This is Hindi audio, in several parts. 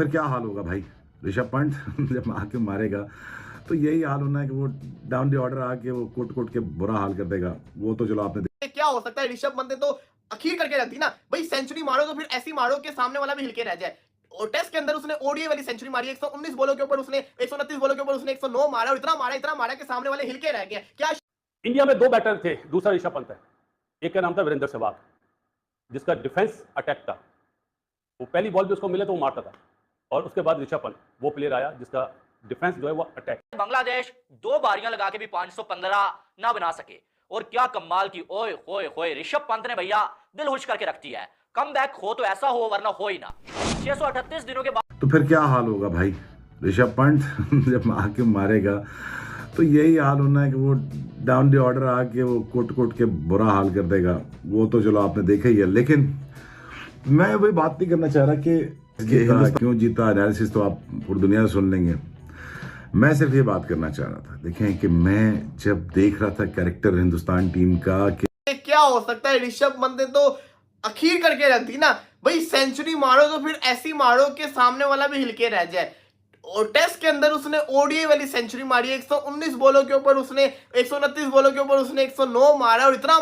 फिर क्या हाल होगा भाई? ऋषभ पंत जब आके मारेगा तो यही हाल होना है कि वो डाउन द ऑर्डर आके वो कुट-कुट के बुरा हाल कर देगा। वो तो चलो आपने क्या हो सकता है? ऋषभ पंत ने तो अखीर करके रख दी ना भाई। सेंचुरी मारो तो फिर ऐसी मारो कि सामने वाला भी हिलके रह जाए। और टेस्ट के अंदर उसने ओडीआई वाली सेंचुरी मारी, 119 बॉलों के ऊपर उसने 129 बॉलों के ऊपर उसने 109 मारा और इतना मारा कि सामने वाले हिलके रह गए। क्या इंडिया में दो बैटर थे, दूसरा ऋषभ पंत है। एक का नाम था वीरेंद्र सहवाग, जिसका डिफेंस अटैक था। वो पहली बॉल भी उसको मिले तो वो मारता था। और उसके बाद ऋषभ पंत वो प्लेयर आया जिसका डिफेंस जो है वो अटैक। बांग्लादेश 2 बारियां लगा के भी 515 ना बना सके। और क्या कमाल की ओए होए होए ऋषभ पंत ने भैया दिल खुश करके रख दिया है। कम बैक हो तो ऐसा हो वरना हो ही ना। 638 दिनों के बाद तो फिर क्या हाल होगा भाई? ऋषभ पंत जब आके मारेगा तो यही हाल होना है कि वो डाउन द ऑर्डर आके वो कुट-कुट के बुरा हाल कर देगा। वो तो चलो आपने देखा ही है। लेकिन मैं वही बात नहीं करना चाह रहा कि क्यों जीता, एनालिसिस तो आप पूरी दुनिया से सुन लेंगे। मैं सिर्फ ये बात करना चाह रहा था, देखें कि मैं जब देख रहा था कैरेक्टर हिंदुस्तान टीम का कि क्या हो सकता है? ऋषभ पंत ने तो अखीर करके रख दी ना भाई। सेंचुरी मारो तो फिर ऐसी मारो कि सामने वाला भी हिलके रह जाए। और टेस्ट के अंदर उसने ओडीआई वाली सेंचुरी मारी, 119 बॉलों के ऊपर उसने 129 बॉलों के ऊपर उसने 109 मारा और इतना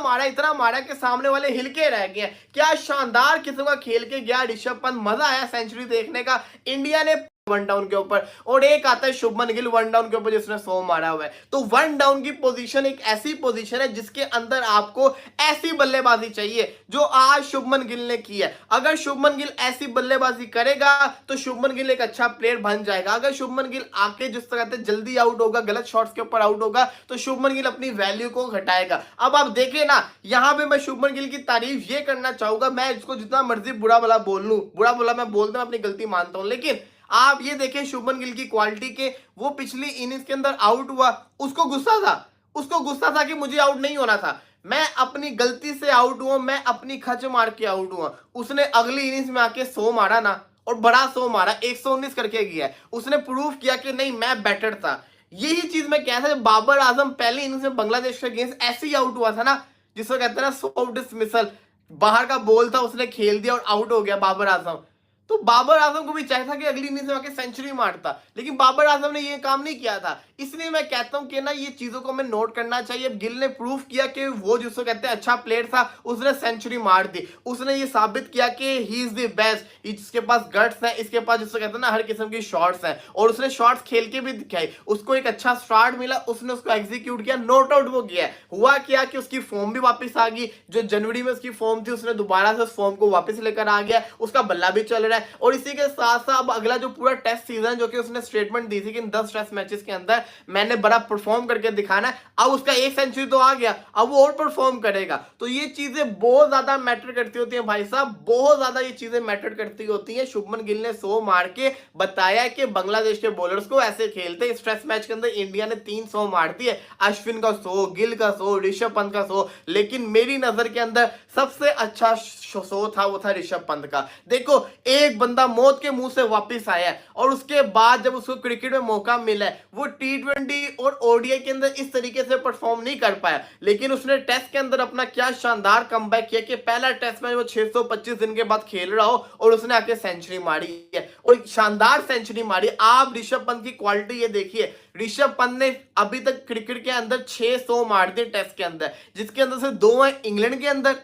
मारा कि सामने वाले हिलके रह गए। क्या शानदार किस्म का खेल के गया ऋषभ पंत। मजा आया सेंचुरी देखने का। इंडिया ने वन डाउन के ऊपर और एक आता है शुभमन गिल वन डाउन के ऊपर जिसने 100 मारा हुआ है। तो वन डाउन की पोजीशन एक ऐसी पोजीशन है जिसके अंदर आपको ऐसी बल्लेबाजी चाहिए जो आज शुभमन गिल ने की है। अगर शुभमन गिल ऐसी बल्लेबाजी करेगा तो शुभमन गिल एक अच्छा प्लेयर बन जाएगा। अगर शुभमन गिल आके जिस तरह से जल्दी आउट होगा, गलत शॉट्स के ऊपर आउट होगा, तो शुभमन गिल अपनी वैल्यू को घटाएगा। अब आप देखें ना, यहां पे मैं शुभमन गिल की तारीफ ये करना चाहूंगा, मैं इसको जितना मर्जी बुरा भला बोल लूं, बुरा भला मैं बोलता हूं, अपनी गलती मानता हूं, लेकिन आप ये देखें शुभमन गिल की क्वालिटी के, वो पिछली इनिंग्स के अंदर आउट हुआ, उसको गुस्सा था कि मुझे आउट नहीं होना था, मैं अपनी गलती से आउट हुआ, मैं अपनी खच मार के आउट हुआ। उसने अगली इनिंग्स में आके 100 मारा ना, और बड़ा 100 मारा, 119 करके गया। उसने प्रूव किया कि नहीं मैं बेटर था। यही चीज मैं कह था जब बाबर आजम पहली इनिंग्स में बांग्लादेश के अगेंस्ट ऐसे ही आउट हुआ था ना, जिसको कहते हैं ना सॉफ्ट डिसमिसल, बाहर का बॉल था उसने खेल दिया और आउट हो गया बाबर आजम। तो बाबर आजम को भी चाहिए था कि अगली इनिंग्स में आके सेंचुरी मारता, लेकिन बाबर आजम ने ये काम नहीं किया था। इसलिए मैं कहता हूं कि ना ये चीजों को हमें नोट करना चाहिए। गिल ने प्रूव किया कि वो जिसको कहते हैं अच्छा प्लेयर था, उसने सेंचुरी मार दी। उसने ये साबित किया कि ही इज द बेस्ट, इसके पास गट्स है, इसके पास जिसको कहते हैं ना हर किस्म की शॉट्स हैं, और उसने शॉट्स खेल के भी दिखाई। उसको एक अच्छा स्टार्ट मिला, उसने उसको एग्जीक्यूट किया, नॉट आउट वो गया। हुआ क्या कि उसकी फॉर्म भी वापस आ गई। जो जनवरी में उसकी फॉर्म थी उसने दोबारा से उस फॉर्म को वापस लेकर आ गया, उसका बल्ला भी चल रहा है। और इसी के साथ साथ अब अगला जो पूरा टेस्ट सीजन, जो कि उसने स्टेटमेंट दी थी कि इन 10 टेस्ट मैचेस के अंदर मैंने बड़ा परफॉर्म करके दिखाना है। अब उसका एक सेंचुरी तो आ गया, अब वो और परफॉर्म करेगा। तो ये चीजें बहुत ज्यादा मैटर करती होती हैं भाई साहब, बहुत ज्यादा ये चीजें मैटर करती होती हैं। शुभमन गिल ने 100 मार के बताया कि बांग्लादेश के बॉलर्स को ऐसे खेलते। इस टेस्ट मैच के अंदर इंडिया ने 300 मार दिए, अश्विन का 100, गिल का 100, ऋषभ पंत का 100, लेकिन मेरी नजर के अंदर सबसे अच्छा 100 था वो था ऋषभ पंत का। देखो एक बंदा मौत के मुंह से वापस आया है, और उसके बाद जब उसको क्रिकेट में मौका मिला है, वो टी20 और ओडीआई के अंदर इस तरीके से परफॉर्म नहीं कर पाया, लेकिन उसने टेस्ट के अंदर अपना क्या शानदार कमबैक किया कि पहला टेस्ट मैच वो 625 दिन के बाद खेल रहा हो और उसने आके सेंचुरी मारी है, और शानदार सेंचुरी मारी। आप ऋषभ पंत की क्वालिटी ये देखिए, ऋषभ पंत ने अभी तक क्रिकेट के अंदर 600 मार दिए टेस्ट के अंदर, जिसके अंदर से 2 है इंग्लैंड के अंदर,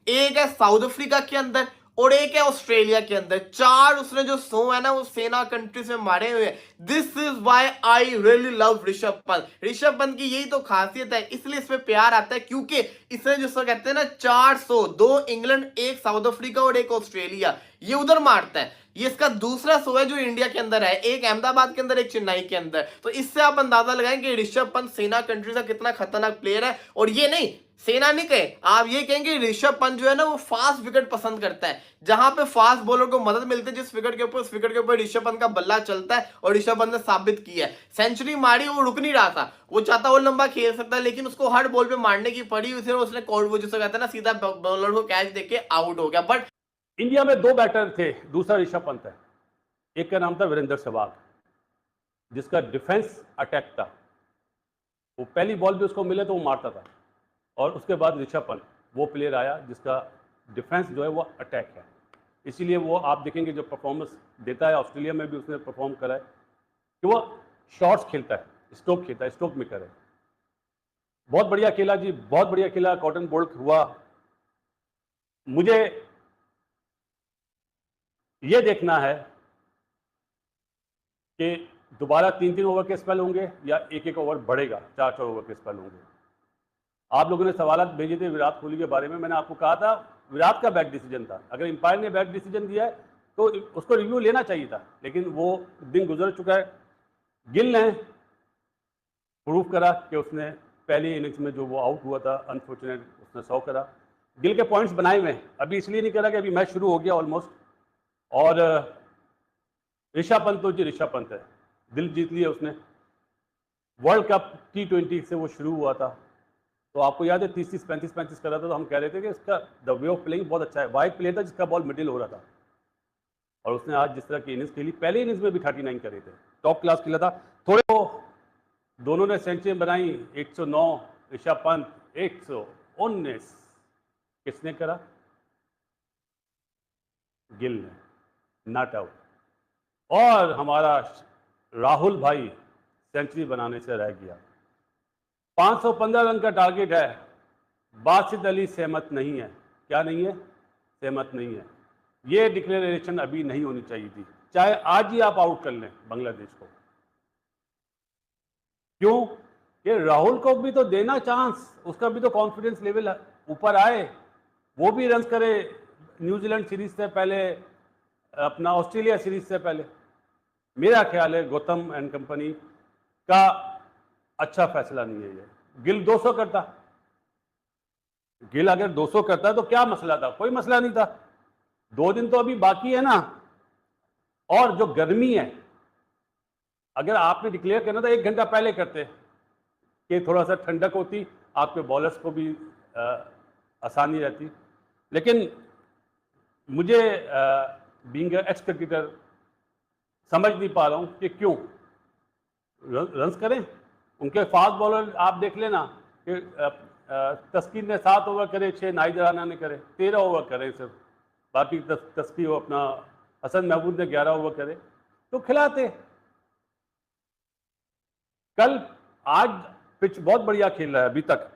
एक है साउथ अफ्रीका के अंदर, और एक है ऑस्ट्रेलिया के अंदर। 4 उसने जो 100 है ना वो सेना कंट्रीज में मारे हुए। This is why I really love Rishabh Pant. Rishabh Pant की यही तो खासियत है, इसलिए इस पे प्यार आता है, क्योंकि इसने जिसको कहते हैं ना 400, 2 इंग्लैंड, एक साउथ अफ्रीका और एक ऑस्ट्रेलिया, ये उधर मारता है। ये इसका दूसरा 100 है जो इंडिया के अंदर है, एक अहमदाबाद के अंदर, एक चेन्नई के अंदर। तो इससे आप अंदाजा लगाएं कि ऋषभ पंत सेना कंट्री का कितना खतरनाक प्लेयर है। और ये नहीं, सेना नहीं कहे, आप ये कहेंगे ऋषभ पंत जो है ना वो फास्ट विकेट पसंद करता है। जहां पे फास्ट बॉलर को मदद मिलती है जिस विकेट के ऊपर, उस विकेट के ऊपर ऋषभ पंत का बल्ला चलता है, और ऋषभ पंत ने साबित किया है। सेंचुरी मारी, वो रुक नहीं रहा था, वो चाहता वो लंबा खेल सकता है, लेकिन उसको हर बॉल पे मारने की पड़ी, उसने कोर्ट वो जिसे कहता है ना सीधा बॉलर को कैच देके आउट हो गया। बट इंडिया में दो बैटर थे, दूसरा ऋषभ पंत है। एक का नाम था वीरेंद्र सहवाग, जिसका डिफेंस अटैक था। वो पहली बॉल भी उसको मिले तो वो मारता था। और उसके बाद ऋषभ पंत वो प्लेयर आया जिसका डिफेंस जो है वो अटैक है। इसीलिए वो आप देखेंगे जो परफॉर्मेंस देता है, ऑस्ट्रेलिया में भी उसने परफॉर्म करा है कि वो शॉट्स खेलता है, स्ट्रोक खेलता है, स्ट्रोक मेकर है। बहुत बढ़िया खेला जी, बहुत बढ़िया खेला, कॉटन बोल्ट हुआ। मुझे ये देखना है कि दोबारा 3-3 ओवर के स्पेल होंगे या 1-1 ओवर बढ़ेगा, 4-4 ओवर के स्पेल होंगे। आप लोगों ने सवाल भेजे थे विराट कोहली के बारे में, मैंने आपको कहा था विराट का बैड डिसीजन था। अगर अंपायर ने बैड डिसीजन दिया है तो उसको रिव्यू लेना चाहिए था, लेकिन वो दिन गुजर चुका है। गिल ने प्रूव करा कि उसने पहली इनिंग्स में जो वो आउट हुआ था, अनफॉर्चुनेट, उसने 100 करा। गिल के पॉइंट्स बनाए हुए हैं, अभी इसलिए नहीं करा कि अभी मैच शुरू हो गया ऑलमोस्ट। और ऋषभ पंत तो जी ऋषभ पंत है, दिल जीत लिया उसने। वर्ल्ड कप T20 से वो शुरू हुआ था, तो आपको याद है 30-30, 35-35 कर रहा था, तो हम कह रहे थे कि इसका द वे ऑफ प्लेइंग बहुत अच्छा है। वाइड प्लेयर था जिसका बॉल मिडिल हो रहा था, और उसने आज जिस तरह की इनिंग्स खेली, पहले इनिंग्स में भी 39 करे थे, टॉप क्लास खेला था। थोड़े तो दोनों ने सेंचुरी बनाई, 109 ऋषभ पंत, 119 किसने करा? गिल ने, नॉट आउट। और हमारा राहुल भाई सेंचुरी बनाने से रह गया। 515 रन का टारगेट है, बासित अली सहमत नहीं है। क्या नहीं है? सहमत नहीं है। ये डिक्लेरेशन अभी नहीं होनी चाहिए थी, चाहे आज ही आप आउट कर लें बांग्लादेश को। क्यों? ये राहुल को भी तो देना चांस, उसका भी तो कॉन्फिडेंस लेवल ऊपर आए, वो भी रन करे न्यूजीलैंड सीरीज से पहले, अपना ऑस्ट्रेलिया सीरीज से पहले। मेरा ख्याल है गौतम एंड कंपनी का अच्छा फैसला नहीं है ये। गिल 200 करता, गिल अगर 200 करता तो क्या मसला था? कोई मसला नहीं था। 2 दिन तो अभी बाकी है ना। और जो गर्मी है, अगर आपने डिक्लेयर करना था 1 घंटा पहले करते कि थोड़ा सा ठंडक होती, आपके बॉलर्स को भी आसानी रहती। लेकिन मुझे बीइंग एक्स क्रिकेटर समझ नहीं पा रहा हूँ कि क्यों रन्स करें। उनके फास्ट बॉलर आप देख लेना कि तस्कीन ने 7 ओवर करे, 6 नाइद राना ने करे, 13 ओवर करे सिर्फ, बाकी तस्कीन वो अपना हसन महमूद ने 11 ओवर करे, तो खिलाते। कल आज पिच बहुत बढ़िया खेल रहा है अभी तक,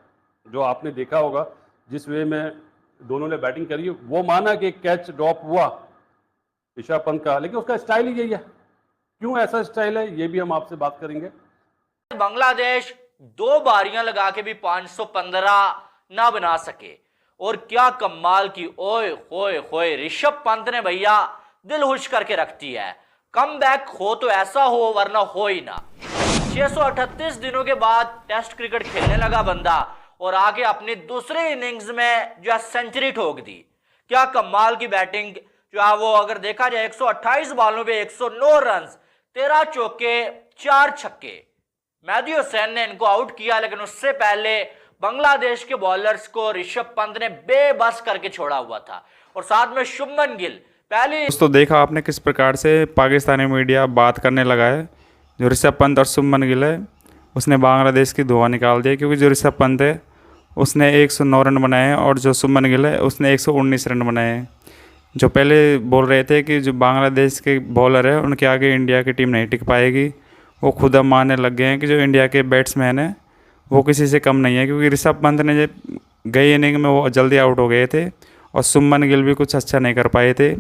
जो आपने देखा होगा जिस वे में दोनों ने बैटिंग करी। वो माना कि कैच ड्रॉप हुआ ऋषभ पंत का, लेकिन उसका स्टाइल ही यही है। क्यों ऐसा स्टाइल है, ये भी हम आपसे बात करेंगे। बांग्लादेश 2 बारियां लगा के भी 515 ना बना सके, और क्या कमाल की ओए होए होए ऋषभ पंत ने भैया दिल खुश करके रखती है। कम बैक हो तो ऐसा हो, वरना हो ही ना। 638 दिनों के बाद टेस्ट क्रिकेट खेलने लगा बंदा, और आगे अपनी दूसरे इनिंग्स में जो है सेंचुरी ठोक दी। क्या कमाल की बैटिंग जो है वो, अगर देखा जाए 128 बॉलों पे 109 रन, 13 चौके 4 छक्के। मेहदी हुसैन ने इनको आउट किया, लेकिन उससे पहले बांग्लादेश के बॉलर्स को ऋषभ पंत ने बेबस करके छोड़ा हुआ था, और साथ में शुभमन गिल पहले। दोस्तों देखा आपने किस प्रकार से पाकिस्तानी मीडिया बात करने लगा है। जो ऋषभ पंत और शुभमन गिल है, उसने बांग्लादेश की धुआं निकाल दिया, क्योंकि जो ऋषभ पंत है उसने 109 रन बनाए हैं और जो शुभमन गिल है उसने 119 रन बनाए हैं। जो पहले बोल रहे थे कि जो बांग्लादेश के बॉलर है उनके आगे इंडिया की टीम नहीं टिक पाएगी, वो खुद अब मानने लग गए हैं कि जो इंडिया के बैट्समैन हैं वो किसी से कम नहीं है। क्योंकि ऋषभ पंत ने जब गई इनिंग में वो जल्दी आउट हो गए थे, और शुभमन गिल भी कुछ अच्छा नहीं कर पाए थे,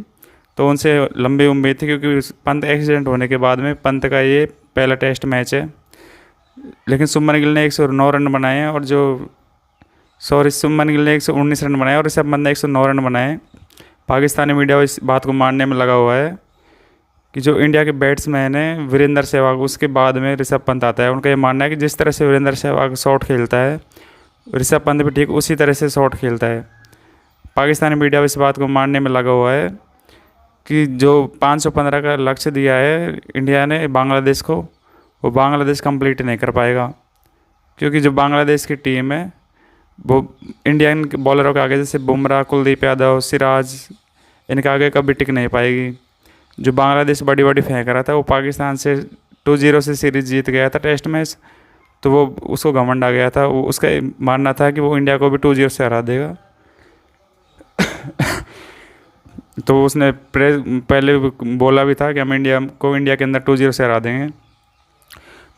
तो उनसे लंबी उम्मीद थी। क्योंकि पंत एक्सीडेंट होने के बाद में पंत का ये पहला टेस्ट मैच है, लेकिन शुभमन गिल ने 109 रन बनाए हैं, और शुभमन गिल ने 119 रन बनाए और ऋषभ पंत ने 109 रन बनाए। पाकिस्तानी मीडिया इस बात को मानने में लगा हुआ है कि जो इंडिया के बैट्समैन हैं वीरेंद्र सहवाग, उसके बाद में ऋषभ पंत आता है। उनका ये मानना है कि जिस तरह से वीरेंद्र सहवाग शॉट खेलता है, ऋषभ पंत भी ठीक उसी तरह से शॉट खेलता है। पाकिस्तानी मीडिया इस बात को मानने में लगा हुआ है कि जो 515 का लक्ष्य दिया है इंडिया ने बांग्लादेश को, वो बांग्लादेश कंप्लीट नहीं कर पाएगा। क्योंकि जो बांग्लादेश की टीम है वो इंडियन बॉलरों के आगे, जैसे बुमराह, कुलदीप यादव, सिराज, इनके आगे कभी टिक नहीं पाएगी। जो बांग्लादेश बड़ी बड़ी फेंक रहा था, वो पाकिस्तान से 2-0 से सीरीज़ जीत गया था टेस्ट मैच, तो वो उसको घमंड आ गया था। वो उसका मानना था कि वो इंडिया को भी 2-0 से हरा देगा। तो उसने पहले बोला भी था कि हम इंडिया के अंदर 2-0 से हरा देंगे।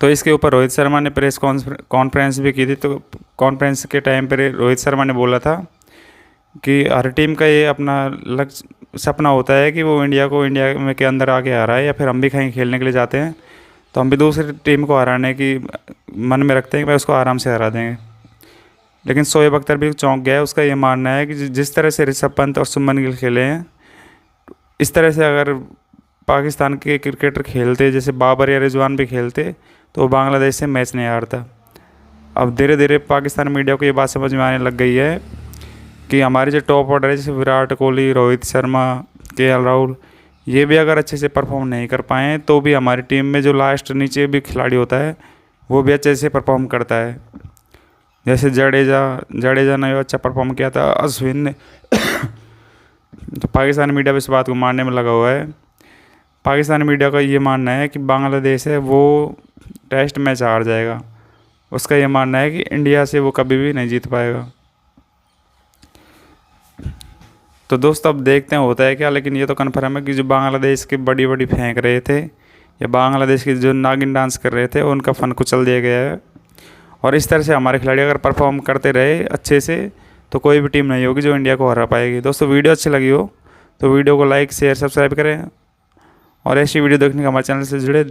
तो इसके ऊपर रोहित शर्मा ने प्रेस कॉन्फ्रेंस भी की थी। तो कॉन्फ्रेंस के टाइम पर रोहित शर्मा ने बोला था कि हर टीम का ये अपना लक्ष्य सपना होता है कि वो इंडिया में के अंदर आके हराए, या फिर हम भी कहीं खेलने के लिए जाते हैं तो हम भी दूसरी टीम को हराने की मन में रखते हैं कि भाई उसको आराम से हरा देंगे। लेकिन शोएब अख्तर भी चौंक गया है। उसका ये मानना है कि जिस तरह से ऋषभ पंत और शुभमन गिल खेले हैं, इस तरह से अगर पाकिस्तान के क्रिकेटर खेलते, जैसे बाबर या रिजवान भी खेलते, तो बांग्लादेश से मैच नहीं हारता। अब धीरे धीरे पाकिस्तान मीडिया को ये बात समझ में आने लग गई है कि हमारे जो टॉप ऑर्डर है, जैसे विराट कोहली, रोहित शर्मा, केएल राहुल, ये भी अगर अच्छे से परफॉर्म नहीं कर पाएँ तो भी हमारी टीम में जो लास्ट नीचे भी खिलाड़ी होता है वो भी अच्छे से परफॉर्म करता है। जैसे जडेजा ने अच्छा परफॉर्म किया था, अश्विन ने तो पाकिस्तान मीडिया भी इस बात को मानने में लगा हुआ है। पाकिस्तान मीडिया का ये मानना है कि बांग्लादेश है वो टेस्ट मैच हार जाएगा। उसका ये मानना है कि इंडिया से वो कभी भी नहीं जीत पाएगा। तो दोस्तों अब देखते हैं होता है क्या, लेकिन ये तो कन्फर्म है कि जो बांग्लादेश के बड़ी फेंक रहे थे या बांग्लादेश के जो नागिन डांस कर रहे थे उनका फन कुचल दिया गया है। और इस तरह से हमारे खिलाड़ी अगर परफॉर्म करते रहे अच्छे से तो कोई भी टीम नहीं होगी जो इंडिया को हरा पाएगी। दोस्तों वीडियो अच्छी लगी हो तो वीडियो को लाइक, शेयर, सब्सक्राइब करें और ऐसी वीडियो देखने के हमारे चैनल से जुड़े